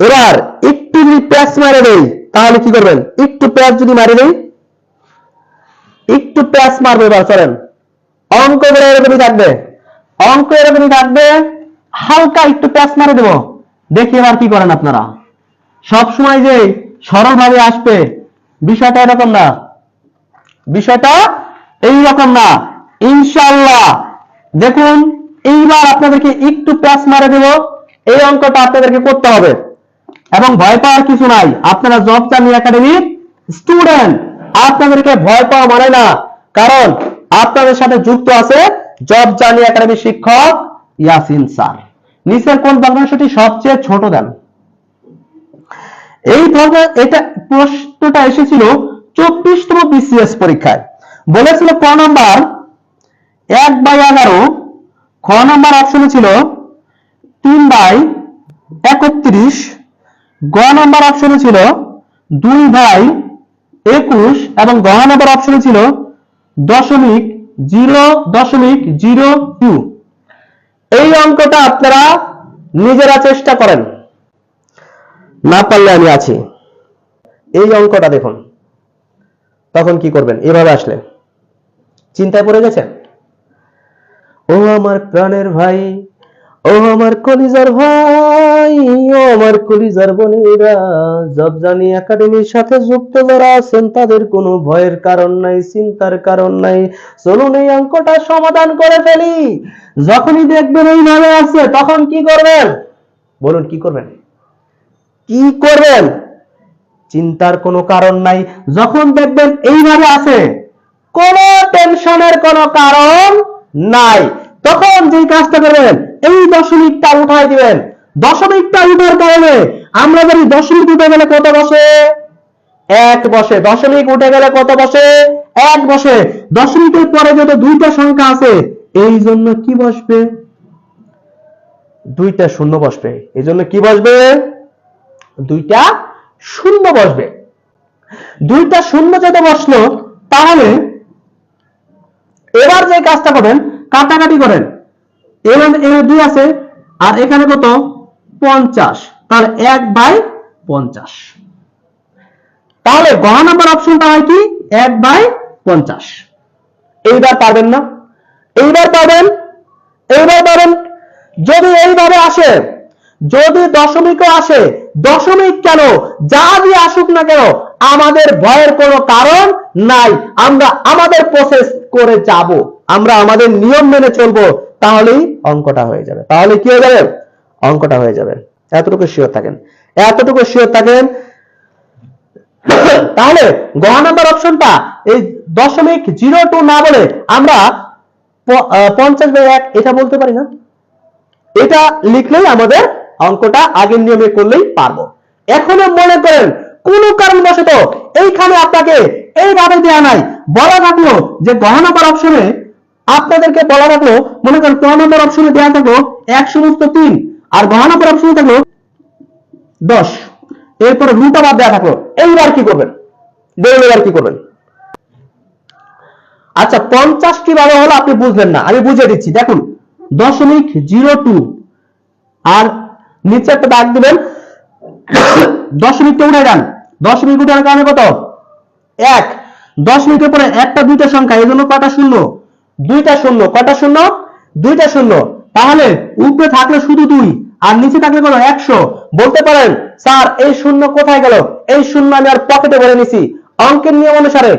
এবার একটু যদি প্যাচ মারে দেই তাহলে কি করবেন? একটু প্যাচ যদি মারে দেই, একটু প্যাচ মারবে। এবার চলেন, অঙ্কগুলো এরকমই থাকবে, অঙ্ক এরকমই থাকবে, হালকা একটু প্যাচ মারে দেব। দেখি এবার কি করেন আপনারা। সব সময় যে সরল ভাবে আসবে বিষয়টা এরকম না, বিষয়টা এইরকম না। ইনশাআল্লাহ দেখুন, এইবার আপনাদেরকে একটু প্যাচ মারে দেব, এই অঙ্কটা আপনাদেরকে করতে হবে এবং ভয় পাওয়ার কিছু নাই। আপনারা জব চার্নি একাডেমির স্টুডেন্ট, আপনাদেরকে ভয় পাওয়া মানে না, কারণ আপনাদের সাথে যুক্ত আছে জব জার্নি একাডেমির শিক্ষক ইয়াসিন স্যার। নিচের কোন ভগ্নাংশটি সবচেয়ে ছোট দেন? এই এটা প্রশ্নটা এসেছিল 24তম বিসিএস পরীক্ষায়। বলেছিল ক নাম্বার 1/11, খ নাম্বার অপশনে ছিল 3/31, গ নাম্বার অপশনে ছিল 2/21 এবং গ নাম্বার অপশনে ছিল 0.002। এই অঙ্কটা আপনারা নিজেরা চেষ্টা করেন, না পারলে আমি আছি। এই অঙ্কটা দেখুন, তখন কি করবেন? এভাবে আসলে চিন্তায় পড়ে গেছেন। ও আমার প্রাণের ভাই, ও আমার কলিজার ভাই, ও আমার কলিজার বোনেরা, জব জার্নি একাডেমির সাথে যুক্ত যারা আছেন তাদের কোনো ভয়ের কারণ নাই, চিন্তার কারণ নাই। চলুন এই অঙ্কটা সমাধান করে ফেলি। যখনই দেখবেন এইভাবে আছে তখন কি করবেন? বলুন কি করবেন? কি করবেন? চিন্তার কোনো কারণ নাই। যখন দেখবেন এইভাবে আছে, কোনো টেনশনের কোনো কারণ নাই, তখন যে কাজটা করবেন, এই দশমিকটা উঠাই দিবেন। দশমিকটা উঠার কারণে আমরা জানি দশমিক উঠে গেলে কত বসে? 1 বসে। দশমিক উঠে গেলে কত বসে? 1 বসে। দশমিকের পরে যত দুইটা সংখ্যা আছে এই জন্য কি বসবে? দুইটা শূন্য বসবে। এই জন্য কি বসবে? দুইটা শূন্য বসবে। দুইটা শূন্য যত বসলো, তাহলে এবার যে কাজটা করবেন, কাটাকাটি করেন। এখানে 2 আছে আর এখানে কত? 50, তাহলে 1/50। তাহলে গ নাম্বার অপশনটা হয় কি? 1/50। এইবার পারবেন না? এইবার পাবেন, এইবার পাবেন। যদি এইভাবে আসে, যদি দশমিকও আসে, দশমিক কেন, যা দিয়ে আসুক না কেন, আমাদের ভয়ের কোনো কারণ নাই। আমরা আমাদের প্রসেস করে যাব, আমরা আমাদের নিয়ম মেনে চলবো, তাহলেই অঙ্কটা হয়ে যাবে। তাহলে কি হয়ে যাবে? অঙ্কটা হয়ে যাবে। এতটুকু শিওর থাকেন, এতটুকু শিওর থাকেন। তাহলে গ নাম্বার অপশনটা এই 0.02 না বলে আমরা 50/1 এটা বলতে পারি না? এটা লিখলেই আমাদের অঙ্কটা আগের নিয়মে করলেই পারবো। এখনো মনে করেন কোন কারণবশত এইখানে আপনাকে এইভাবে দেয়া নাই, বলা থাকলো যে গ নাম্বার অপশনে আপনাদেরকে বলা থাকলো, মনে করেন ক নাম্বার অপশনে দেয়া থাকলো 1/3 আর গ নাম্বার অপশনে থাকলো 10, এরপরে রুট আবার দেয়া থাকলো। এইবার কি করবেন? এবার কি করবেন? আচ্ছা 50 কিভাবে হলো আপনি বুঝলেন না, আমি বুঝিয়ে দিচ্ছি। দেখুন 0.02 আর নিচে একটা দাগ দিবেন, দশমিকটা উঠে যান। দশমিক উঠার কারণে কত? 1। দশমিকের পরে একটা দুইটা সংখ্যা, এই জন্য কটা শূন্য? দুইটা শূন্য। কটা শূন্য? দুইটা শূন্য। তাহলে উপরে থাকলে শুধু 2 আর নিচে থাকলে কত? 100। বলতে পারেন স্যার এই শূন্য কোথায় গেল? এই শূন্য আমি আর পকেটে ভরে নিছি। অঙ্কের নিয়ম অনুসারে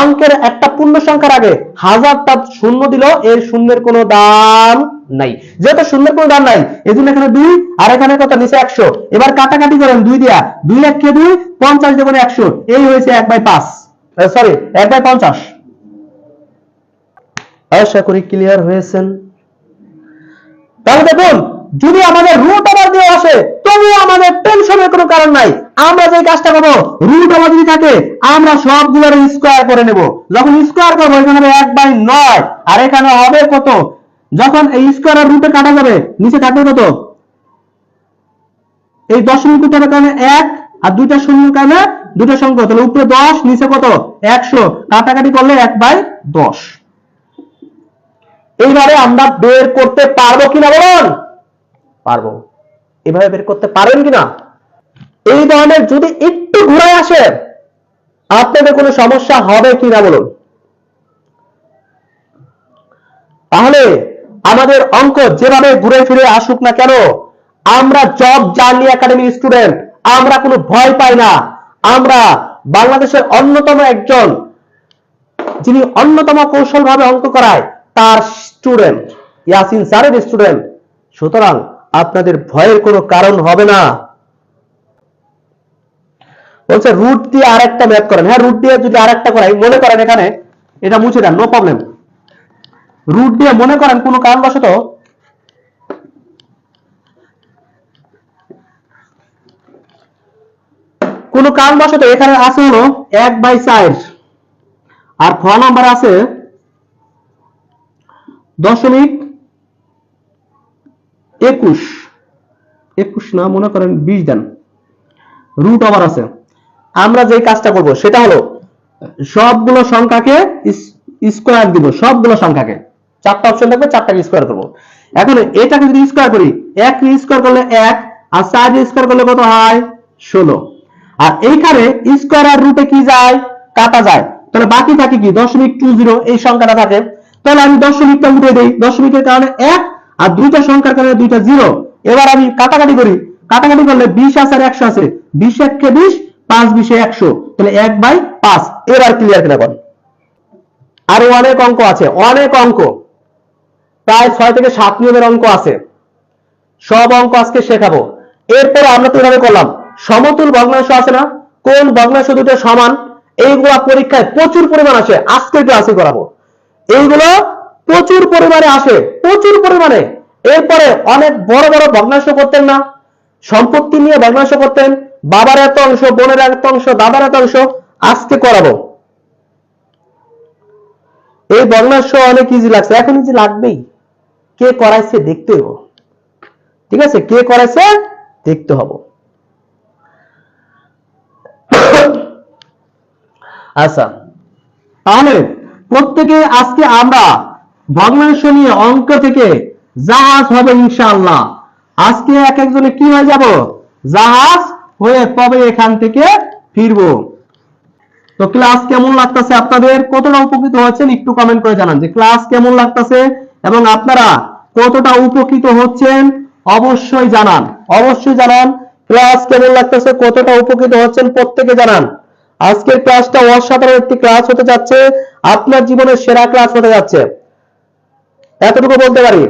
অঙ্কের একটা পূর্ণ সংখ্যার আগে 1000টা শূন্য দিল, এর শূন্যের কোনো দাম নাই। যেহেতু শূন্যের কোনো দাম নাই, এজন্য এখানে 2 আর এখানে কত? নিচে 100। এবার কাটাকাটি করেন 2 দিয়া, 2 1 কে 2, 50 দেবেন 100, এই হয়েছে 1/5, সরি 1/50। আশা করি ক্লিয়ার হয়েছেন। তাহলে দেখুন, যদি আমাদের রুট ওভার দিয়ে আসে তবু আমাদের টেনশনের কোনো কারণ নাই। আমরা যে কাজটা করবো, রুট ওভার যদি থাকে আমরা সবগুলোর স্কয়ার করে নেব। যখন স্কয়ার করবো এখানে হবে 1/9 আর এখানে হবে কত? যখন এই স্কয়ার আর রুটে কাটা যাবে নিচে থাকবে কত? এই দশমিক উঠানোর কারণে 1 আর দুইটা শূন্যের কারণে দুটো সংখ্যা, তাহলে উপরে 10 নিচে কত? 100। কাটাকাটি করলে 1/10। এইভাবে আমরা বের করতে পারবো কিনা বলুন? পারবো। এভাবে বের করতে পারেন কিনা? এই ধরনের যদি একটু ঘুরে আসে আপনাদের কোনো সমস্যা হবে কিনা বলুন। তাহলে আমাদের অঙ্ক যেভাবে ঘুরে ফিরে আসুক না কেন, আমরা জব জার্নি একাডেমির স্টুডেন্ট, আমরা কোনো ভয় পাই না। আমরা বাংলাদেশের অন্যতম একজন, যিনি অন্যতম কৌশলভাবে অঙ্ক করায়, তার স্টুডেন্ট, ইয়াসিন স্যারের স্টুডেন্ট। সুতরাং আপনাদের ভয়ের কোনো কারণ হবে না। বলছে রুট দিয়ে আরেকটা ম্যাথ করেন। হ্যাঁ, রুট দিয়ে যদি আরেকটা করাই, মনে করেন এখানে এটা মুছে দেন, নো প্রবলেম। রুট দিয়ে মনে করেন কোনো কারণবশত এখানে আছে হলো 1/4 আর খ নাম্বার আছে 0.21 না, মনে করেন 20 দেন, রুট ওভার আছে। আমরা যে কাজটা করব সেটা হলো সবগুলো সংখ্যাকে স্কয়ার দিব, সবগুলো সংখ্যাকে, চারটা অপশন থাকবে, চারটাকে স্কয়ার করব। এখন এটাকে যদি স্কয়ার করি, 1 স্কয়ার করলে 1 আর 4 স্কয়ার করলে কত হয় 16। আর এইখানে স্কয়ার আর রুটে কি যায়, কাটা যায়, তাহলে বাকি থাকে কি 0.20 এই সংখ্যাটা থাকে। তাহলে আমি দশমিকটা উঠে দেই, দশমিকের কারণে 1 আর দুইটা সংখ্যার কারণে দুইটা 0। এবার আমি কাটাকাটি করি, কাটাকাটি করলে 20 আছে আর 100 আছে, 20 1 20, 5 20 100, তাহলে 1/5। এবার ক্লিয়ার কিনা বল। আরো অনেক অঙ্ক আছে, অনেক অঙ্ক, প্রায় 6 থেকে 7 নিয়মের অঙ্ক আছে। সব অঙ্ক আজকে শেখাবো। এরপরে আমরা তো এভাবে করলাম, সমতুল ভগ্নাংশ আছে না, কোন ভগ্নাংশ দুটো সমান, এইগুলা পরীক্ষায় প্রচুর পরিমাণ আসে। আজকে ক্লাসে করাবো, এইগুলো প্রচুর পরিমাণে আসে, প্রচুর পরিমাণে। এরপরে অনেক বড় বড় ভগ্নাংশ করতেন না, সম্পত্তি নিয়ে ভগ্নাংশ করতেন, বাবার এত অংশ, বোনের এত অংশ, দাদার এত অংশ, আজকে করাবো। এই ভগ্নাংশ অনেক ইজি লাগছে, এখন ইজি লাগবেই। কে করাইছে দেখতে হবে, ঠিক আছে, কে করাইছে দেখতে হবে। আচ্ছা, তাহলে প্রত্যেকে আজকে আমরা ভগ্নাংশ নিয়ে অঙ্ক থেকে জাহাজ হবে ইনশাআল্লাহ। আজকে এক একজনে কি হয়ে যাব, জাহাজ হয়ে তবে এখান থেকে ফিরবো। তো ক্লাস কেমন লাগতেছে আপনাদের, কতটা উপকৃত হচ্ছেন একটু কমেন্ট করে জানান যে ক্লাস কেমন লাগতেছে এবং আপনারা কতটা উপকৃত হচ্ছেন অবশ্যই জানান, অবশ্যই জানান। ক্লাস কেমন লাগতেছে, কতটা উপকৃত হচ্ছেন প্রত্যেকে জানান। আজকের ক্লাসটা অসাধারণ একটি ক্লাস হতে যাচ্ছে, আপনার জীবনের সেরা ক্লাস হতে যাচ্ছে, এতটুকু বলতে পারি।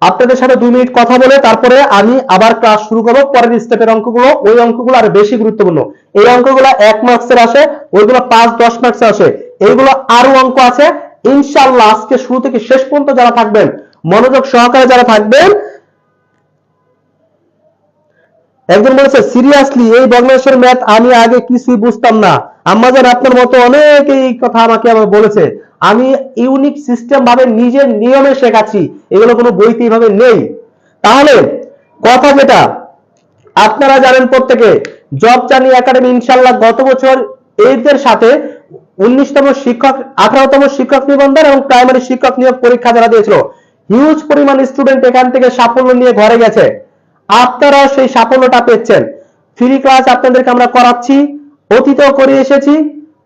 আপনাদের সাথে 2 মিনিট কথা বলে তারপরে আমি আবার ক্লাস শুরু করব। পরের স্টেপের অঙ্কগুলো, ওই অঙ্কগুলো আরো বেশি গুরুত্বপূর্ণ। এই অঙ্কগুলো 1 মার্কসের আসে, ওইগুলো 5-10 মার্কসের আসে। এইগুলো আরো অঙ্ক আছে ইনশাআল্লাহ। আজকে শুরু থেকে শেষ পর্যন্ত যারা থাকবেন, মনোযোগ সহকারে যারা থাকবেন। একজন বলেছে সিরিয়াসলি এই ভগ্নাংশের ম্যাথ আমি আগে কিছুই বুঝতাম না। আম্মাজান আপনার মতো অনেকে এই কথা আমাকে বলেছে। আমি ইউনিক সিস্টেম ভাবে নিজের নিয়মে শেখাচ্ছি, এগুলো কোনো বইতে এইভাবে নেই। তাহলে কথা যেটা আপনারা জানেন প্রত্যেকে, জব জার্নি একাডেমি ইনশাআল্লাহ গত বছর এদের সাথে 19তম শিক্ষক, 18তম শিক্ষক নিবন্ধন এবং প্রাইমারি শিক্ষক নিয়োগ পরীক্ষা যারা দিয়েছিল, হিউজ পরিমাণ স্টুডেন্ট এখান থেকে সাফল্য নিয়ে ঘরে গেছে। আপনারা সেই সাফল্যটা পেয়েছেন। ফ্রি ক্লাস আপনাদেরকে আমরা করাচ্ছি, অতীতেও করে এসেছি,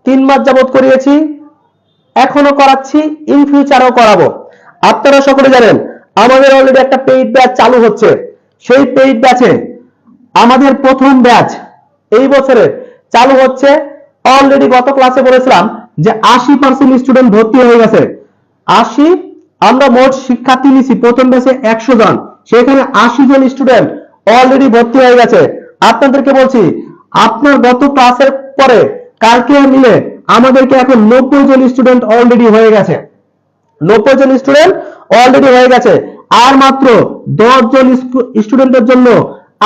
3 মাস যাবত করিয়েছি, এখনো করাচ্ছি, ইন ফিউচারও করাবো। আপনারা সকলে জানেন আমাদের অলরেডি একটা পেইড ব্যাচ চালু হচ্ছে। সেই পেইড ব্যাচে আমাদের প্রথম ব্যাচ এই বছরে চালু হচ্ছে। অলরেডি গত ক্লাসে বলেছিলাম যে 80% স্টুডেন্ট ভর্তি হয়ে গেছে। 80, আমরা মোট শিক্ষার্থী নিছি প্রথম ব্যাচে 100 জন, সেখানে 80 জন স্টুডেন্ট অলরেডি ভর্তি হয়ে গেছে। আপনাদেরকে বলছি, আপনার গত ক্লাসের পরে কালকে মিলে আমাদেরকে এখন 90 জন স্টুডেন্ট অলরেডি হয়ে গেছে, 90 জন স্টুডেন্ট অলরেডি হয়ে গেছে। আর মাত্র 10 জন স্টুডেন্টের জন্য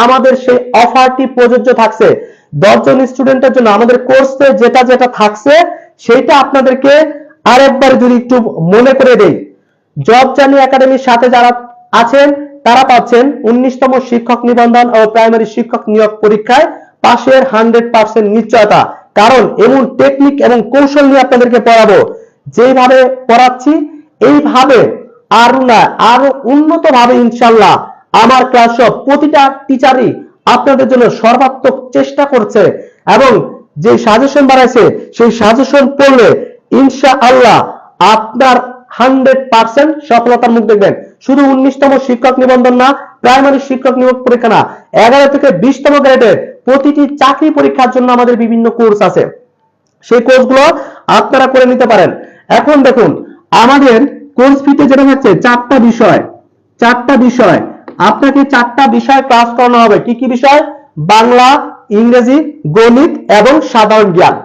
আমাদের সেই অফারটি প্রযোজ্য থাকছে। 10 জন স্টুডেন্টের জন্য আমাদের কোর্সে যেটা যেটা থাকছে সেটা আপনাদেরকে আরেকবার যদি একটু মনে করে দেই। জব জার্নি একাডেমির সাথে যারা আছেন তারা পাচ্ছেন 19তম শিক্ষক নিবন্ধন ও প্রাইমারি শিক্ষক নিয়োগ পরীক্ষায় পাশের 100% নিশ্চয়তা। কারণ এমন টেকনিক এবং কৌশল নিয়ে আপনাদেরকে পড়াবো, যেভাবে পড়াচ্ছি এইভাবে আরো উন্নত ভাবে ইনশাআল্লাহ আমার ক্লাস সব প্রতিটা টিচারই আপনাদের জন্য সর্বাত্মক চেষ্টা করছে এবং যে সাজেশন বানাইছে সেই সাজেশন পড়লে ইনশাআল্লাহ আপনার 100% সফলতার মুখ দেখবেন। শুধু 19তম শিক্ষক নিবন্ধন না, প্রাইমারি শিক্ষক নিয়োগ পরীক্ষা না, 11 থেকে 20তম গ্রেডের প্রতিটি চাকরি পরীক্ষার জন্য আমাদের বিভিন্ন কোর্স আছে। সেই কোর্সগুলো আপনারা করে নিতে পারেন। এখন দেখুন আমাদের কোর্স ফিতে যেটা হচ্ছে 4টা বিষয় আপনাকে 4টা বিষয় ক্লাস করানো হবে। কি কি বিষয়? বাংলা, ইংরেজি, গণিত এবং সাধারণ জ্ঞান।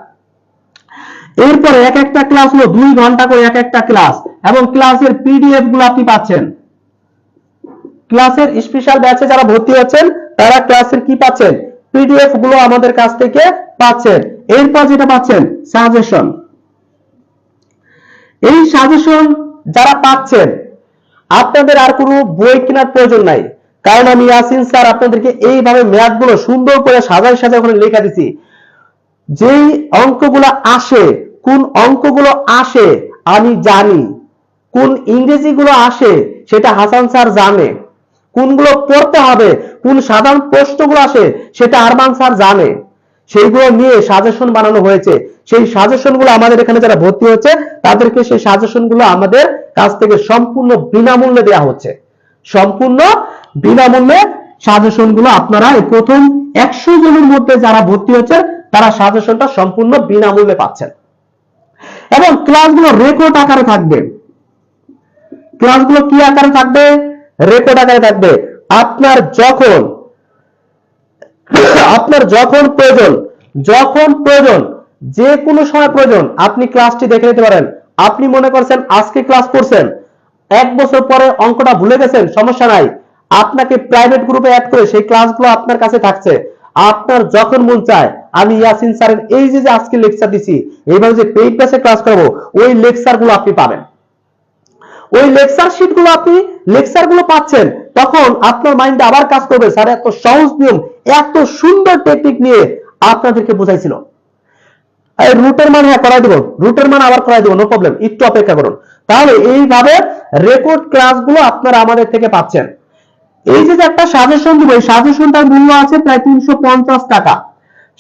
এরপরে এক একটা ক্লাস হলো 2 ঘন্টা করে এক একটা ক্লাস, এবং ক্লাসের পিডিএফ গুলো আপনি পাচ্ছেন। ক্লাসের স্পেশাল ব্যাচে যারা ভর্তি হচ্ছেন তারা ক্লাসের কি পাচ্ছেন? পিডিএফ গুলো আমাদের কাছ থেকে পাচ্ছেন। এরপর যেটা পাচ্ছেন সাজেশন। এই সাজেশন যারা পাচ্ছেন আপনাদের আর কোনো বই কেনার প্রয়োজন নাই, কারণ আমি ইয়াসিন স্যার আপনাদেরকে এইভাবে ম্যাথ গুলো সুন্দর করে সাজায় সাজায় ওখানে লেখা দিছি। যেই অঙ্কগুলো আসে, কোন অঙ্কগুলো আসে আমি জানি, কোন ইংরেজিগুলো আসে সেটা হাসান স্যার জানে, কোনগুলো পড়তে হবে, কোন সাধারণ প্রশ্নগুলো আসে সেটা আরমান স্যার জানে। সেইগুলো নিয়ে সাজেশন বানানো হয়েছে। সেই সাজেশনগুলো আমাদের এখানে যারা ভর্তি হচ্ছে তাদেরকে সেই সাজেশনগুলো আমাদের কাছ থেকে সম্পূর্ণ বিনামূল্যে দেওয়া হচ্ছে। সম্পূর্ণ বিনামূল্যে সাজেশনগুলো আপনারা এই প্রথম 100 জনের মধ্যে যারা ভর্তি হচ্ছে তারা সাজেশনটা সম্পূর্ণ বিনামূল্যে পাচ্ছেন। এবং ক্লাসগুলো রেকর্ড আকারে থাকবে। ক্লাসগুলো কি আকারে থাকবে? রেকর্ড আকারে থাকবে। আপনার যখন প্রয়োজন, যে কোনো সময় প্রয়োজন আপনি ক্লাসটি দেখে নিতে পারেন। আপনি মনে করছেন আজকে ক্লাস করছেন, 1 বছর পরে অঙ্কটা ভুলে গেছেন, সমস্যা নাই, আপনাকে প্রাইভেট গ্রুপে অ্যাড করে সেই ক্লাসগুলো আপনার কাছে থাকছে। আপনার যখন মন চায় আমি ইয়াসিন স্যারের এই যে আজকে লেকচার দিছি, এইভাবে যে পেইড ব্যাচে ক্লাস করাবো, ওই লেকচারগুলো আপনি পাবেন। ওই লেকচার শিটগুলো আপনি লেকচারগুলো পাচ্ছেন, তখন আপনার মাইন্ডে আবার কাজ করবে, স্যার এত সহজ নিয়ম, এত সুন্দর টেকনিক নিয়ে আপনাদেরকে বোঝাইছিল। এই রুটের মান হ্যাঁ করাই দেব, রুটের মান আবার করাই দেব, নো প্রবলেম, একটু অপেক্ষা করুন। তাহলে এইভাবে রেকর্ড ক্লাসগুলো আপনারা আমাদের থেকে পাচ্ছেন। এই যে একটা সাজেশন দিব, এই সাজেশনটার মূল্য আছে প্রায় 350 টাকা।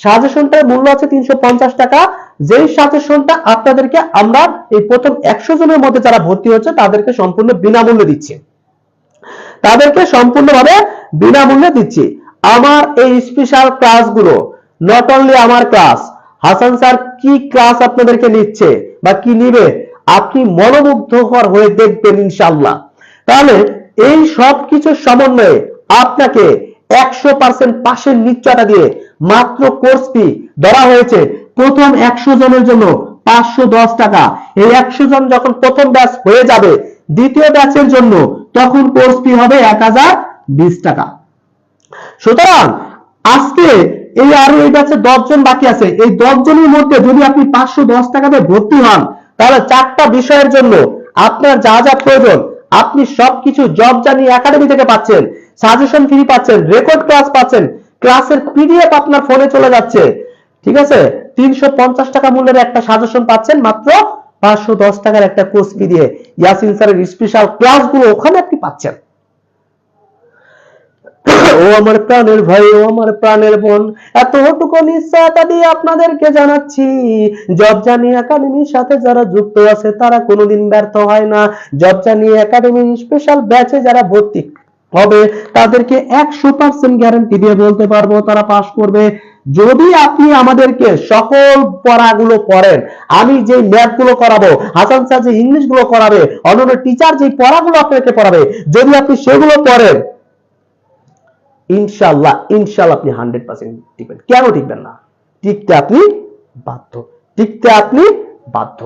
সাজেশনটার মূল্য আছে 350 টাকা। যেই সাজেশনটা আপনাদেরকে আমরা এই প্রথম 100 জনের মধ্যে যারা ভর্তি হচ্ছে তাদেরকে সম্পূর্ণ বিনামূল্যে দিচ্ছি। আমার এই স্পেশাল ক্লাসগুলো নট অনলি আমার ক্লাস, হাসান স্যার কি ক্লাস আপনাদেরকে নিচ্ছে বা কি নিবে আপনি মনোমুগ্ধকর হয়ে দেখবেন ইনশাআল্লাহ। তাহলে এই সব কিছুর সমন্বয়ে আপনাকে 100% পাশের নিশ্চয়তা দিয়ে মাত্র কোর্স ফি ধরা হয়েছে প্রথম 100 জনের জন্য 510 টাকা। এই 100 জন যখন প্রথম ব্যাচ হয়ে যাবে দ্বিতীয় ব্যাচের জন্য তখন কোর্স ফি হবে 1020 টাকা। সুতরাং আজকে এই ব্যাচে 10 জন বাকি আছে। এই 10 জনের মধ্যে যদি আপনি 510 টাকাতে ভর্তি হন তাহলে 4টা বিষয়ের জন্য আপনার যা যা প্রয়োজন আপনি সবকিছু জব জার্নি একাডেমি থেকে পাচ্ছেন। সাজেশন ফ্রি পাচ্ছেন, রেকর্ড ক্লাস পাচ্ছেন, ক্লাসের পিডিএফ আপনার ফোনে চলে যাচ্ছে। ঠিক আছে, 350 টাকা মূল্যের একটা সাজেশন পাচ্ছেন মাত্র 510 টাকার একটা কোর্স ফি দিয়ে। ইয়াসিন স্যারের স্পেশাল ক্লাসগুলো ওখানে আপনি পাচ্ছেন। ও আমার প্রাণের ভাই, ও আমার প্রাণের বোন, এতটুকু নিশ্চয়তা দিয়ে আপনাদেরকে জানাচ্ছি জব জার্নি একাডেমির সাথে যারা যুক্ত আছে তারা কোনোদিন ব্যর্থ হয় না। জব জার্নি একাডেমির স্পেশাল ব্যাচে যারা ভর্তি হবে তাদেরকে 100% গ্যারান্টি দিয়ে বলতে পারবো তারা পাস করবে। যদি আপনি আমাদেরকে সকল পড়াগুলো পড়েন, আমি যে ম্যাথ গুলো করাবো, হাসান স্যার যে ইংলিশ গুলো করাবে, অন্যান্য টিচার যে পড়াগুলো আপনাকে পড়াবে, যদি আপনি সেগুলো পড়েন ইনশাআল্লাহ আপনি 100% টিকবেন। কেন টিকবেন না? টিকতে আপনি বাধ্য।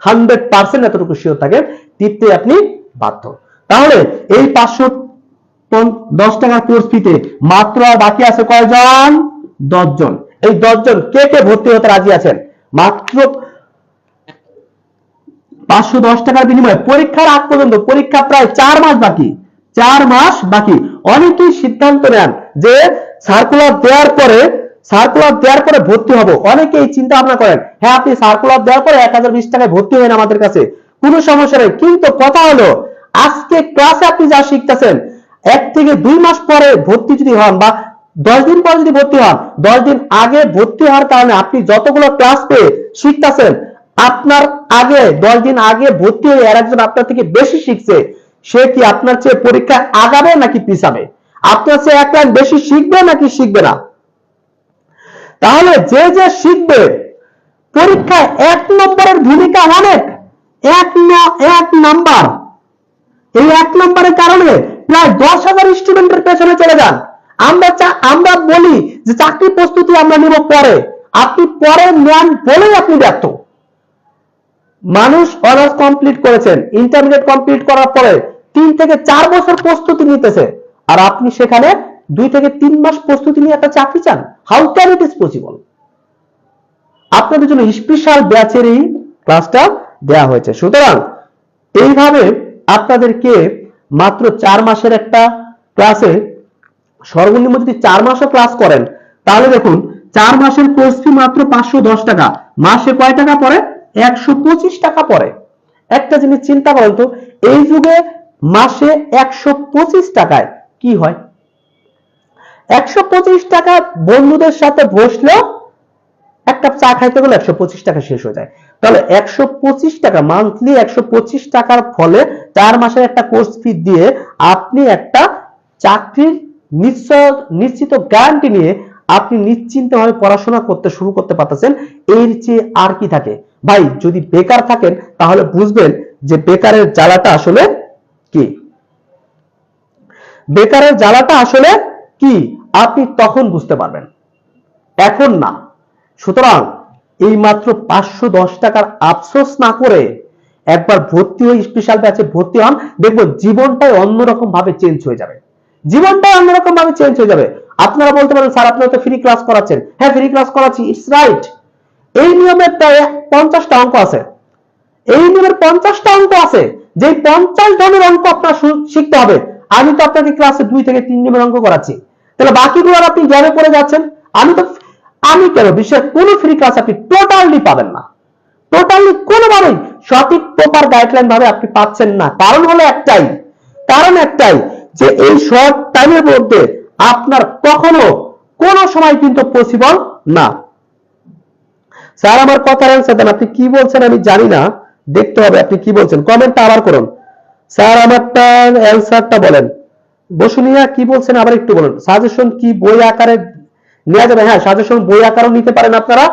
100% এতটুকু শিওর থাকেন, টিকতে আপনি বাধ্য। তাহলে এই 510 টাকার কোর্স ফিতে মাত্র বাকি আছে কয়জন? 10 জন। এই 10 জন কে কে ভর্তি হতে রাজি আছেন? মাত্র 510 টাকার বিনিময়ে পরীক্ষার আগ পর্যন্ত, পরীক্ষা প্রায় 4 মাস বাকি। অনেকেই সিদ্ধান্ত নেন যে সার্কুলার দেওয়ার পরে ভর্তি হব। অনেকেই চিন্তা ভাবনা করেন হ্যাঁ আপনি সার্কুলার দেওয়ার পরে 1020 টাকায় ভর্তি হন আমাদের কাছে, কোনো সমস্যা নেই। কিন্তু কথা হলো আজকে ক্লাসে আপনি যা শিখতেছেন 1 থেকে 2 মাস পরে ভর্তি যদি হন বা 10 দিন পর যদি ভর্তি হন, 10 দিন আগে ভর্তি হওয়ার কারণে আপনি যতগুলো ক্লাস পেয়ে শিখতেছেন, আপনার আগে 10 দিন আগে ভর্তি হয়ে আর একজন আপনার থেকে বেশি শিখছে, সে কি আপনার চেয়ে পরীক্ষায় আগাবে নাকি পিছাবে? আপনার চেয়ে এক লাইন বেশি শিখবে নাকি শিখবে না? তাহলে যে যে শিখবে, পরীক্ষায় 1 নম্বরের ভূমিকা অনেক। 1 নাম্বার, এই 1 নম্বরের কারণে প্রায় 10,000 স্টুডেন্টের পেছনে চলে যান। আমরা বলি যে চাকরি প্রস্তুতি আমরা নিব পরে, আপনি পরে নেন বলেই আপনি ব্যর্থ। মানুষ অনার্স কমপ্লিট করেছেন, ইন্টারমিডিয়েট কমপ্লিট করার পরে 3 থেকে 4 বছর প্রস্তুতি নিতেছে, আর আপনি সেখানে 2 থেকে 3 মাস প্রস্তুতি নিয়ে একটা চাকরি চান। How can it is possible? আপনাদের জন্য স্পেশাল ব্যাচের এই ক্লাসটা দেয়া হয়েছে। সুতরাং এইভাবে আপনাদেরকে মাত্র 4 মাসের একটা ক্লাসে, সর্বনিম্ন যদি 4 মাসও ক্লাস করেন, তাহলে দেখুন 4 মাসের কোর্স ফি মাত্র 510 টাকা। মাসে কয় টাকা পড়ে? 125 টাকা পড়ে। একটা জিনিস চিন্তা করেন তো, এই যুগে মাসে 125 টাকায় কি হয়? 125 টাকা বন্ধুদের সাথে বসলেও এক কাপ চা খাইতে গেলে 125 টাকা শেষ হয়ে যায়। তাহলে 125 টাকা মান্থলি, 125 টাকার ফলে 4 মাসের একটা কোর্স ফি দিয়ে আপনি একটা চাকরির নিশ্চিত গ্যারান্টি নিয়ে আপনি নিশ্চিন্তভাবে পড়াশোনা করতে শুরু করতে পারতেছেন। এর চেয়ে আর কি থাকে ভাই? যদি বেকার থাকেন তাহলে বুঝবেন যে বেকারের জ্বালাটা আসলে কি। বেকারের জ্বালাটা আসলে কি আপনি তখন বুঝতে পারবেন, এখন না। সুতরাং এই মাত্র 510 টাকার আফসোস না করে একবার ভর্তি হয়ে স্পেশাল ব্যাচে ভর্তি হন, দেখবেন জীবনটাই অন্যরকম ভাবে চেঞ্জ হয়ে যাবে। জীবনটাই অন্যরকম ভাবে চেঞ্জ হয়ে যাবে। আপনারা বলতে পারেন স্যার আপনারা তো ফ্রি ক্লাস করাচ্ছেন। হ্যাঁ, ফ্রি ক্লাস করাচ্ছি, ইটস রাইট। এই নিয়মের প্রায় 50টা অঙ্ক আছে। এই নিয়মের 50টা অঙ্ক আছে, যে 50 ধরনের অঙ্ক আপনার শিখতে হবে। আমি তো আপনাকে ক্লাসে 2 থেকে 3 নিয়মের অঙ্ক করাচ্ছি, তাহলে বাকিগুলো আপনি জ্ঞানে পড়ে যাচ্ছেন। আমি কেন বিশ্বের কোন ফ্রি ক্লাস আপনি টোটালি পাবেন না, টোটালি কোনোভাবেই সঠিক প্রপার গাইডলাইন ভাবে আপনি পাচ্ছেন না। কারণ হলো একটাই, যে এই শর্ট টাইমের মধ্যে আপনার কখনো কোনো সময় কিন্তু পসিবল না। স্যার আমার কথার অ্যান্সার দেন, আপনি কি বলছেন আমি জানি না, দেখতে হবে আপনি কি বলছেন। কমেন্টটা আবার করুন। স্যার আমারটা অ্যান্সারটা বলেন। বসুনিয়া কি বলছেন আবার একটু বলুন। সাজেশন কি বই আকারে নেওয়া যাবে? হ্যাঁ, সাজেশন বই আকারেও নিতে পারেন আপনারা,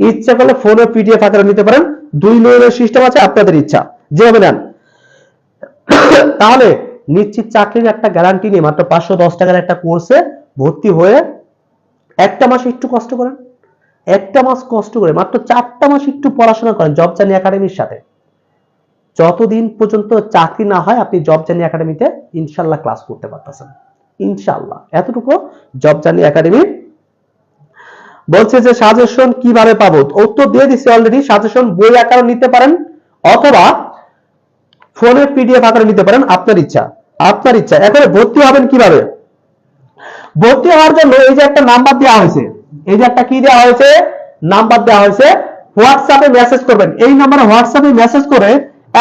ইচ্ছা করলে ফোনে পিডিএফ আকারে নিতে পারেন। 2 লেভেলের সিস্টেম আছে, আপনাদের ইচ্ছা যেভাবে নেন। তাহলে নিশ্চিত চাকরির একটা গ্যারান্টি নিয়ে মাত্র 510 টাকার একটা কোর্সে ভর্তি হয়ে একটা মাস একটু কষ্ট করেন, একটা মাস কষ্ট করে মাত্র 4টা মাস একটু পড়াশোনা করেন জব জার্নি একাডেমির সাথে। যতদিন পর্যন্ত চাকরি না হয় আপনি জব জার্নি একাডেমিতে ইনশাআল্লাহ ক্লাস করতে পারতেছেন, ইনশাআল্লাহ। এতটুকু জব জার্নি একাডেমি বলছে। যে সাজেশন কিভাবে পাবো, উত্তর দিয়ে দিচ্ছি অলরেডি। সাজেশন বই আকারে নিতে পারেন অথবা ফোনে পিডিএফ আকারে নিতে পারেন, আপনার ইচ্ছা। এখন ভর্তি হবেন কিভাবে? ভর্তি হওয়ার জন্য এই যে একটা নাম্বার দেওয়া হয়েছে, এই যে একটা কি দেওয়া হয়েছে, নাম্বার দেওয়া হয়েছে। হোয়াটসঅ্যাপে মেসেজ করবেন। এই নাম্বারে হোয়াটসঅ্যাপে মেসেজ করে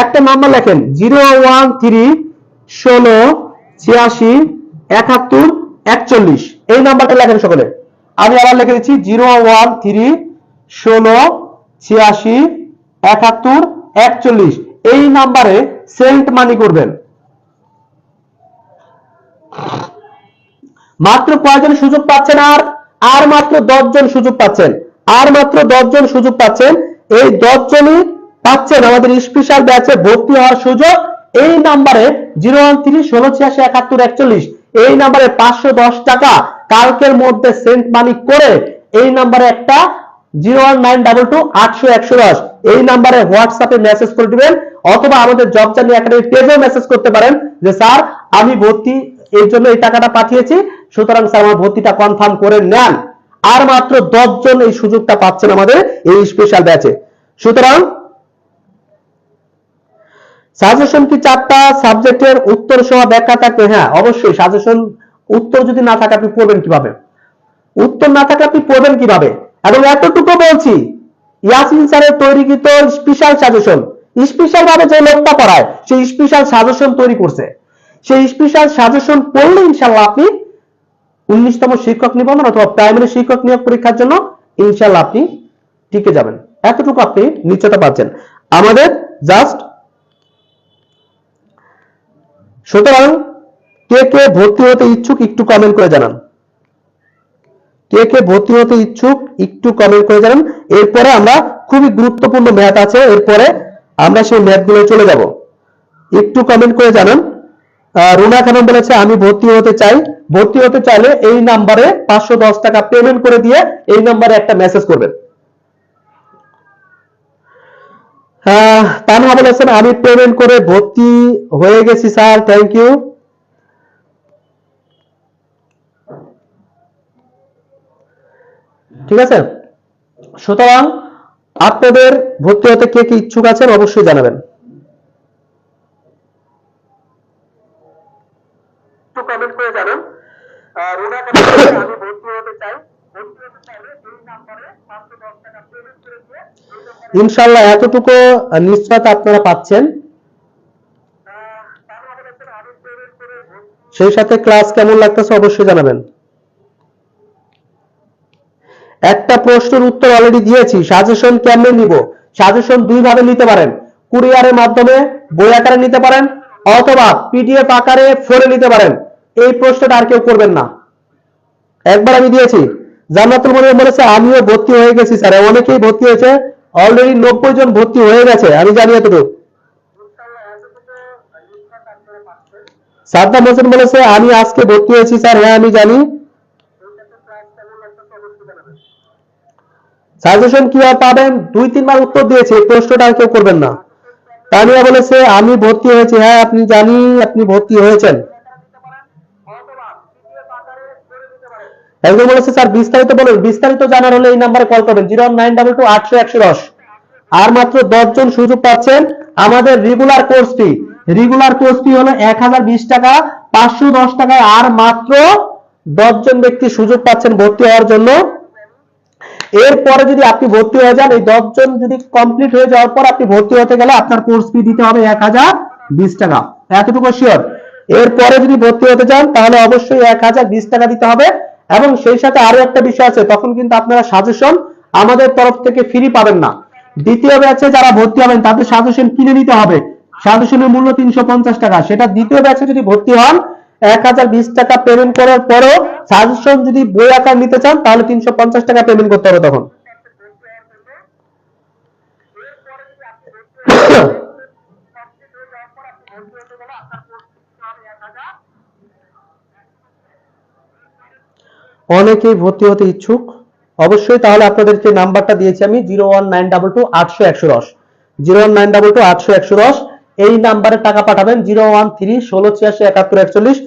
একটা নাম্বার লেখেন 013-16-86-71-41। এই নাম্বারটা লেখেন সকলে। আমি আবার লিখে দিচ্ছি 013-16-86-71-41। এই নাম্বারে সেন্ড মানি করবেন। মাত্র কয়জন সুযোগ পাচ্ছেন? আর মাত্র 10 জন সুযোগ পাচ্ছেন, এই 10 জনই পাচ্ছেন আমাদের স্পেশাল ব্যাচে ভর্তি হওয়ার সুযোগ। এই নাম্বারে 013-16-86-71-41 এই নাম্বারে 510 টাকা কালকের মধ্যে সেন্ড মানি করে এই নাম্বারে একটা 01922-800-110 এই নাম্বারে হোয়াটসঅ্যাপে মেসেজ করে দিবেন, অথবা আমাদের জব জার্নি একাডেমি পেজে মেসেজ করতে পারেন যে স্যার আমি ভর্তি এর জন্য এই টাকাটা পাঠিয়েছি, সুতরাং স্যার আমার ভর্তিটা কনফার্ম করে নেন। আর মাত্র 10 জন এই সুযোগটা পাচ্ছেন আমাদের এই স্পেশাল ব্যাচে। সুতরাং সাজেশন কি 4টা সাবজেক্টের উত্তর সহ ব্যাখ্যা থাকবে? হ্যাঁ অবশ্যই। সাজেশন উত্তর যদি না থাকে আপনি পড়বেন কিভাবে? এবং এতটুকু বলছি, ইয়াসিন স্যারের তৈরিকৃত স্পেশাল সাজেশন, স্পেশাল ভাবে যে লোকটা পড়ায় সেই স্পেশাল সাজেশন তৈরি করছে। সেই স্পেশাল সাজেশন পড়লে ইনশাআল্লাহ আপনি 19তম শিক্ষক নিবন্ধন অথবা প্রাইমারি শিক্ষক নিয়োগ পরীক্ষার জন্য ইনশাআল্লাহ আপনি টিকে যাবেন। এতটুকু আপনি নিশ্চয়তা পাচ্ছেন আমাদের জাস্ট। সুতরাং কে কে ভর্তি হতে ইচ্ছুক একটু কমেন্ট করে জানান। কে কে ভর্তি হতে ইচ্ছুক একটু কমেন্ট করে জানান। এরপরে আমরা খুবই গুরুত্বপূর্ণ ম্যাথ আছে, এরপরে আমরা সেই ম্যাথগুলো চলে যাব। একটু কমেন্ট করে জানান। রুনা খানম বলেছে আমি ভর্তি হতে চাই। ভর্তি হতে চাইলে এই নাম্বারে 510 টাকা পেমেন্ট করে দিয়ে এই নাম্বারে একটা মেসেজ করবেন। তানহা বলেছেন আমি পেমেন্ট করে ভর্তি হয়ে গেছি স্যার, থ্যাংক ইউ। ঠিক আছে, সুতরাং আপনাদের ভর্তি হতে কে কি ইচ্ছুক আছেন অবশ্যই জানাবেন। কমেন্ট করে জানান। রুনা খান আমি ভর্তি হতে চাই। ভর্তি হতে চাইলে এই নম্বরে 510 টাকা পেমেন্ট করে দিয়ে ইনশাআল্লাহ এতটুকু নিশ্চয়তা আপনারা পাচ্ছেন। সেই সাথে ক্লাস কেমন লাগতেছে অবশ্যই জানাবেন। একটা প্রশ্নের উত্তর অলরেডি দিয়েছি, সাজেশন কেমনে নিব। সাজেশন দুই ভাবে নিতে পারেন, কুরিয়ারের মাধ্যমে বই আকারে নিতে পারেন অথবা পিডিএফ আকারে ফোনে নিতে পারেন। এই প্রশ্নটা আর কেউ করবেন না, একবার আমি দিয়েছি। জান্নাতুল মনির বলেছে আমিও ভর্তি হয়ে গেছি স্যার। অনেকেই ভর্তি হয়েছে, অলরেডি 90 জন ভর্তি হয়ে গেছে, আমি জানি এতটুকু। সাদ্দাম হোসেন বলেছে আমি আজকে ভর্তি হয়েছি স্যার। হ্যাঁ আমি জানি। সাজেশন কিভাবে পাবেন 2-3 বার উত্তর দিয়েছি, এই প্রশ্নটা আর কেউ করবেন না। তানিয়া বলেছে আমি ভর্তি হয়েছি। হ্যাঁ আপনি জানি আপনি ভর্তি হয়েছেন। একজন বলেছে স্যার বিস্তারিত বলুন। বিস্তারিত জানার হলে এই নাম্বারে কল করবেন 01922 আর মাত্র 10 জন সুযোগ পাচ্ছেন। আমাদের regular course fee, regular course fee হলো 1020 টাকা, 510 টাকায় আর মাত্র 10 জন ব্যক্তি সুযোগ পাচ্ছেন ভর্তি হওয়ার জন্য। এরপরে যদি আপনি ভর্তি হয়ে যান, এই 10 জন যদি কমপ্লিট হয়ে যাওয়ার পর আপনি ভর্তি হতে গেলে আপনার কোর্স ফি দিতে হবে 1020 টাকা, এতটুকু শিওর। এরপরে যদি ভর্তি হতে চান তাহলে অবশ্যই 1020 টাকা দিতে হবে। এবং সেই সাথে আরো একটা বিষয় আছে, তখন কিন্তু আপনারা সাজেশন আমাদের তরফ থেকে ফ্রি পাবেন না। দ্বিতীয় ব্যাচে যারা ভর্তি হবেন তাদের সাজেশন কিনে নিতে হবে, সাজেশনের মূল্য 350 টাকা। সেটা দ্বিতীয় ব্যাচে যদি ভর্তি হন 1020 টাকা পেমেন্ট করার পরও সাজেশন যদি বই আকার নিতে চান তাহলে 350 টাকা পেমেন্ট করতে হবে তখন। অনেকেই ভর্তি হতে ইচ্ছুক অবশ্যই, তাহলে আপনাদেরকে নাম্বারটা দিয়েছি আমি 01922 800 এই নাম্বারে টাকা পাঠাবেন। 01316867141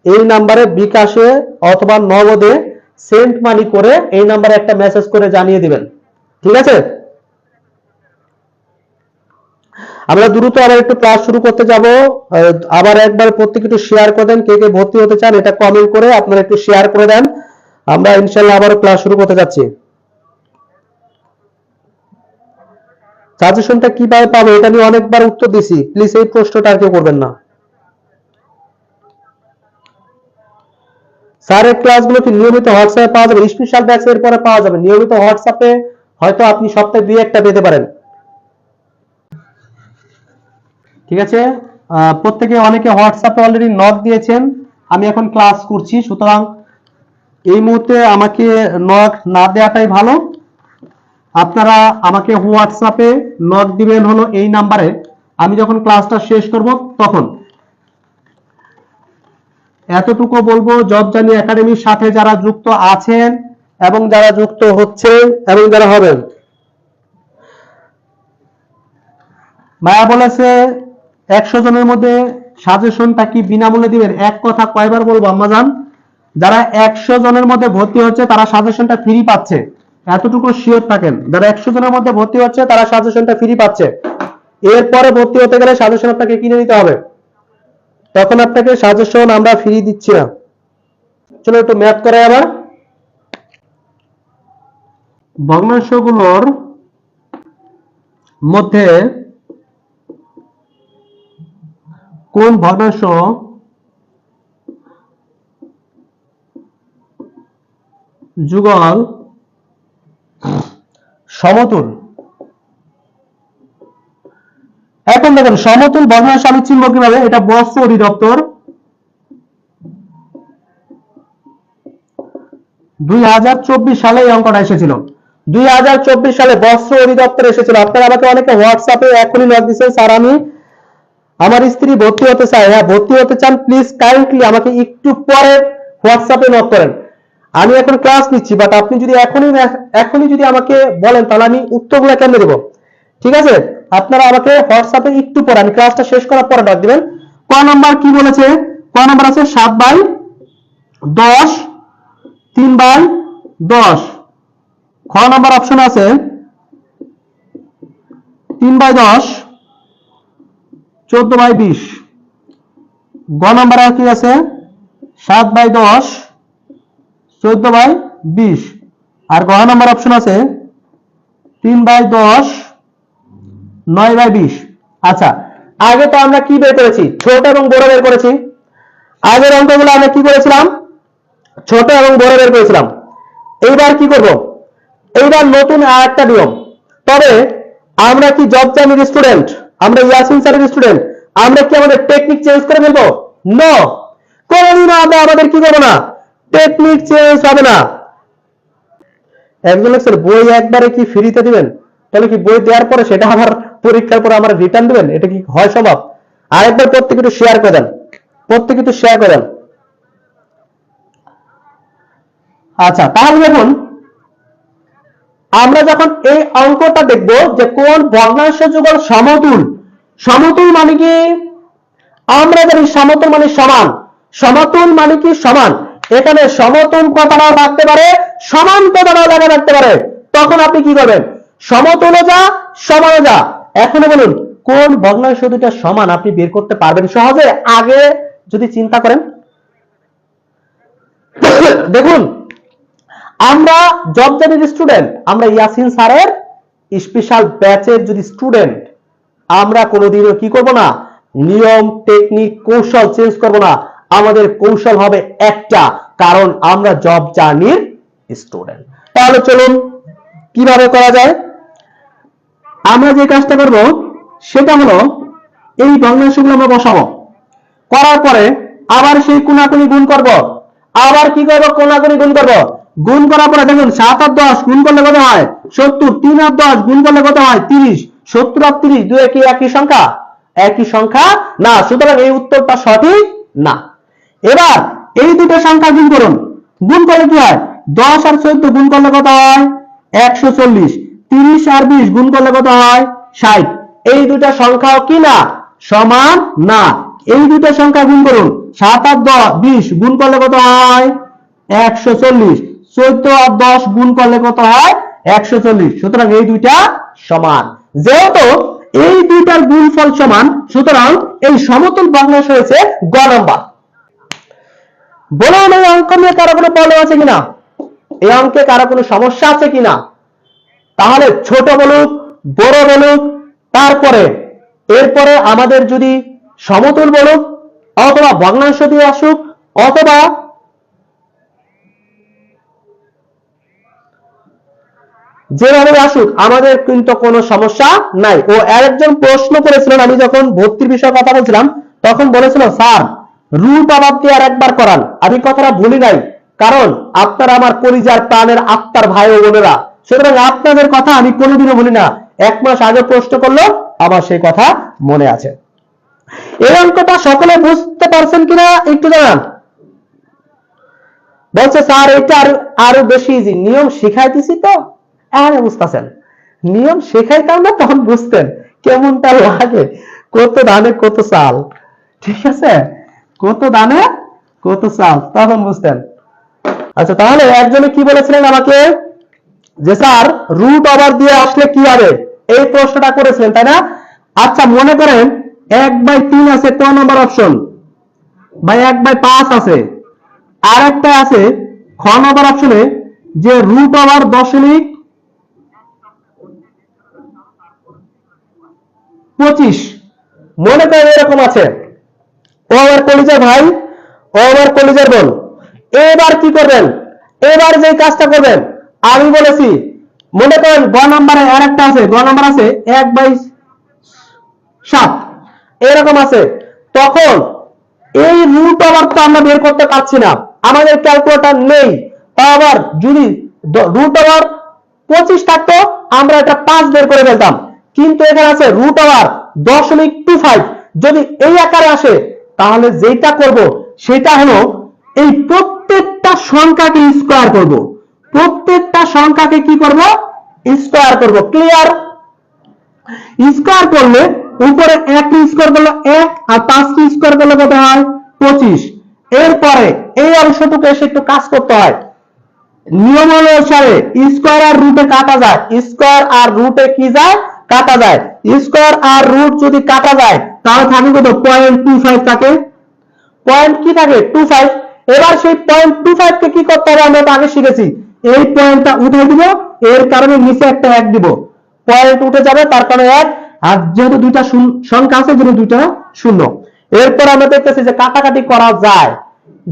এই নাম্বারে বিকাশে অথবা নগদে সেন্ট মানি করে এই নাম্বারে একটা মেসেজ করে জানিয়ে দিবেন। ঠিক আছে, আমরা দ্রুত আবার একটু ক্লাস শুরু করতে যাব। আবার একবার প্রত্যেকে একটু শেয়ার করে দেন, কে কে ভর্তি হতে চান এটা কমেন্ট করে আপনারা একটু শেয়ার করে দেন। আমরা ইনশাআল্লাহ আবার ক্লাস শুরু করতে যাচ্ছি। সাজেশনটা কিভাবে পাবো এটা নিয়ে অনেকবার উত্তর দিছি, প্লিজ এই প্রশ্নটা আর কেউ করবেন না। স্যারের ক্লাসগুলো কি নিয়মিত হোয়াটসঅ্যাপে পাওয়া যাবে? স্পেশাল ব্যাচের পরে পাওয়া যাবে, নিয়মিত হোয়াটসঅ্যাপে হয়তো আপনি সপ্তাহে 2-1টা পেতে পারেন। ঠিক আছে, প্রত্যেকে অনেকে হোয়াটসঅ্যাপে অলরেডি নক দিয়েছেন, আমি এখন ক্লাস করছি, সুতরাং এই মুহূর্তে আমাকে নক না দেওয়াটাই ভালো। আপনারা আমাকে হোয়াটসঅ্যাপে নক দিবেন হলো এই নাম্বারে, আমি যখন ক্লাসটা শেষ করব তখন। এতটুকু বলবো, জব জার্নি একাডেমির সাথে যারা যুক্ত আছেন এবং যারা যুক্ত হচ্ছেন এবং যারা হবেন। মায়া বলেছে 100 জনের মধ্যে সাজেশনটা কি বিনামূল্যে দিবেন? এক কথা কয়বার বলবো আম্মাজান? যারা 100 জনের মধ্যে ভর্তি হচ্ছে তারা সাজেশনটা ফ্রি পাচ্ছে, এতটুকু শিওর থাকেন। যারা 100 জনের মধ্যে ভর্তি হচ্ছে তারা সাজেশনটা ফ্রি পাচ্ছে। এরপরে ভর্তি হতে গেলে সাজেশন আপনাকে কিনে নিতে হবে, তখন আপনাকে সাজেশন আমরা ফ্রি দিচ্ছি না। চলো একটু ম্যাথ করে আবার। ভগ্নাংশগুলোর মধ্যে কোন ভগ্নাংশ যুগল সমতুল। এখন দেখেন সমতুল ভগ্নাংশ আমি চিনব কিভাবে? এটা বস্ত্র অধিদপ্তর 2024 সালে এই অঙ্কটা এসেছিল। 2024 সালে বস্ত্র অধিদপ্তর এসেছিল। আপনারা আমাকে অনেকে হোয়াটসঅ্যাপে এখনই নক দিচ্ছেন, স্যার আমি আমার স্ত্রী ভর্তি হতে চায়। হ্যাঁ, ভর্তি হতে চান, প্লিজ কাইন্ডলি আমাকে একটু পরে হোয়াটসঅ্যাপে নক করেন। আমি এখন ক্লাস নিচ্ছি, বাট আপনি যদি এখনই যদি আমাকে বলেন তাহলে আমি উত্তরগুলো কেমনে দেব? ঠিক আছে, আপনারা আমাকে হোয়াটসঅ্যাপে একটু পরে, আমি ক্লাসটা শেষ করার পরে নক দিবেন। ক নাম্বার কি বলেছে? ক নাম্বার আছে 7/10, 3/10। খ নাম্বার অপশন আছে 3/10, 14/20। গ নাম্বার কি আছে? 7/10, 14/20। আর গ নাম্বার অপশন আছে 3/10, 9/20। আচ্ছা, আগে তো আমরা কি বের করেছি? ছোট এবং বড় বের করেছি। আগের অঙ্কগুলো আমরা কি করেছিলাম? ছোট এবং বড় বের করেছিলাম। এইবার কি করব? এইবার নতুন আরেকটা নিয়ম। তবে আমরা কি জব জার্নির স্টুডেন্ট? আমরা ইয়াসিন স্যারের স্টুডেন্ট। আমরা কি আমাদের টেকনিক চেঞ্জ করে ফেলবো? নো, কোনদিন আমরা আমাদের কি করবো না, টেকনিক চেঞ্জ হবে না। একজন স্যার বই একবারে কি ফ্রিতে দিবেন? তাহলে কি বই দেওয়ার পরে সেটা আবার পরীক্ষার পরে আমার রিটার্ন দিবেন? এটা কি হয় সম্ভব? আরেকবার প্রত্যেকে একটু শেয়ার করে দেন, প্রত্যেকে একটু শেয়ার করে দেন। আচ্ছা, তাহলে দেখুন আমরা যখন এই অঙ্কটা দেখব যে কোন ভগ্নাংশ যুগল সমতুল। সমতুল মানে কি? আমরা জানি সমতুল মানে সমান। সমতুল মানে কি? সমান। এখানে সমতুল কথাটাও থাকতে পারে, সমান কথাটাও লেখা থাকতে পারে। তখন আপনি কি করবেন? সমতুলও যা, সমানও যা। এখন বলুন কোন ভগ্নাংশ দুটো সমান আপনি বের করতে পারবেন সহজে? আগে যদি চিন্তা করেন, দেখুন আমরা জব জার্নির স্টুডেন্ট, আমরা ইয়াসিন স্যারের স্পেশাল ব্যাচের যদি স্টুডেন্ট, আমরা কোনোদিনও কি করব না, নিয়ম টেকনিক কৌশল চেঞ্জ করব না। আমাদের কৌশল হবে একটা, কারণ আমরা জব জার্নির স্টুডেন্ট। তাহলে চলুন কিভাবে করা যায়। আমরা যে কাজটা করব সেটা হলো এই ভগ্নাংশগুলো আমরা বসাবো, করার পরে আবার সেই কোনাকুনি গুণ করব। আবার কি করব? কোনাকুনি গুণ করব। গুণ করার পরে দেখুন 7 আর 10 গুণ করলে কত হয়? 70। 3 আর 10 গুণ করলে কত হয়? 30। 70 আর 30 দুই একই সংখ্যা? একই সংখ্যা না, সুতরাং এই উত্তরটা সঠিক না। এবার এই দুটো সংখ্যা গুণ করুন। গুণ করলে কি হয়? 10 আর 14 গুণ করলে কত হয়? 140। 30 আর 20 গুণ করলে কত হয়? 60। এই দুটো সংখ্যাও কি না? সমান না। এই দুটো সংখ্যা গুণ করুন। 7 আর 20 গুণ করলে কত হয়? 140। 14 আর 10 গুণ করলে কত হয়? 140। সুতরাং এই দুইটা সমান। যেহেতু এই দুইটার গুণফল সমান, সুতরাং এই সমতুল ভগ্নাংশ হয়েছে গ নাম্বার। বলুন এই অঙ্ক নিয়ে কারো কোনো প্রবলেম আছে কিনা? এই অঙ্কে কারো কোনো সমস্যা আছে কিনা? তাহলে ছোট বলুক বড় বলুক, তারপরে এরপরে আমাদের যদি সমতুল বলুক অথবা ভগ্নাংশ দিয়ে আসুক অথবা যেভাবে আসুক, আমাদের কিন্তু কোনো সমস্যা নাই। ও আরেকজন প্রশ্ন করেছিলেন, আমি যখন ভর্তির বিষয়ে কথা বলছিলাম তখন বলেছিল স্যার রুট অভাব দিয়ে আর একবার করান। আমি কথাটা ভুলি নাই, কারণ আপনারা আমার কলিজার প্রাণের আত্মার ভাই ও বোনেরা, সুতরাং আপনাদের কথা আমি কোনোদিনও ভুলি না। 1 মাস আগে প্রশ্ন করলো, আমার সেই কথা মনে আছে। এই অঙ্কটা সকলে বুঝতে পারছেন কিনা একটু জানান। বলছে স্যার এটা আরো বেশি ইজি, নিয়ম শিখাইতেছি তো। আরে বুঝতেছেন, নিয়ম শেখাইতাম না তখন বুঝতেন কেমনটা লাগে। কত দানে কত চাল, ঠিক আছে, কত দানে কত চাল, তখন বুঝতেন। আচ্ছা, তাহলে একজনে কি বলেছিলেন আমাকে যে স্যার রুট ওভার দিয়ে আসলে কি হবে, এই প্রশ্নটা করেছিলেন তাই না? আচ্ছা, মনে করেন 1/3 আছে ক নম্বর অপশন, ভাই 1/5 আছে, আর একটা আছে খ নম্বর অপশনে যে রুট ওভার 0.25। মনে করেন এরকম আছে। ও আমার কলিজার ভাই, ও আমার কলিজার বোন, এবার কি করবেন? এবার যে কাজটা করবেন আমি বলেছি, মনে করেন গ নাম্বারে আরেকটা আছে, গ নাম্বার আছে 1/7 এরকম আছে, তখন এই রুট ওভার তো আমরা বের করতে পারছি না, আমাদের ক্যালকুলেটর নেই। আবার যদি রুট ওভার 25 থাকতো আমরা এটা 5 বের করে ফেলতাম, কিন্তু এখানে আছে রুট ওভার 0.25। যদি এই আকারে আসে তাহলে যেটা করব সেটা হলো এই প্রত্যেকটা সংখ্যাকে স্কয়ার করব, প্রত্যেকটা সংখ্যাকে কি করব, স্কয়ার করব। ক্লিয়ার? স্কয়ার করলে উপরে 1 স্কয়ার করলে 1 আর 5 স্কয়ার করলে কত হয় 25। এরপরে এই অংশটুকু এসে একটু কাজ করতে হয়, নিয়ম অনুসারে স্কয়ার আর রুটে কাটা যায়, স্কয়ার আর রুটে কি যায় কাটা যায়। স্কয়ার আর রুট যদি কাটা যায় তাহলে থাকে কত 0.25 থাকে, পয়েন্ট কি থাকে 25। এবার সেই 0.25 কে কি করতে হবে আমরা তো আগে শিখেছি, এই পয়েন্টটা উঠে দিব, এর কারণে নিচে একটা 1 দিব, পয়েন্ট উঠে যাবে তার কারণে 1, আর যেহেতু দুইটা সংখ্যা আছে যেহেতু দুইটা শূন্য। এরপর আমরা দেখতেছি যে কাটাকাটি করা যায়,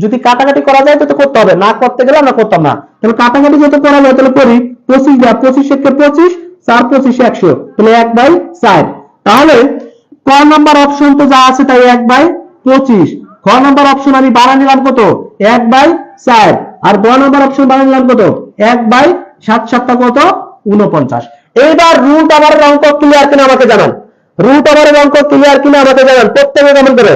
যদি কাটাকাটি করা যায় তো করতে হবে, না করতে গেলে আমরা করতাম না। তাহলে কাটাকাটি যেহেতু করা যায় তাহলে করি, 25 যা 25 এর 25, 4 25 100, তাহলে 1/4। তাহলে ক নাম্বার অপশন তো যা আছে তাই 1/25। খ নাম্বার অপশন আমি বাড়া নিলাম কত 1/4, আর গ নাম্বার অপশন বাড়া নিলাম কত 1/7 কত 49। এইবার রুট ওভারের অঙ্ক ক্লিয়ার কিনা আমাকে জানান, রুট ওভারের অঙ্ক ক্লিয়ার কিনা আমাকে জানান, প্রত্যেকে কমেন্ট করে।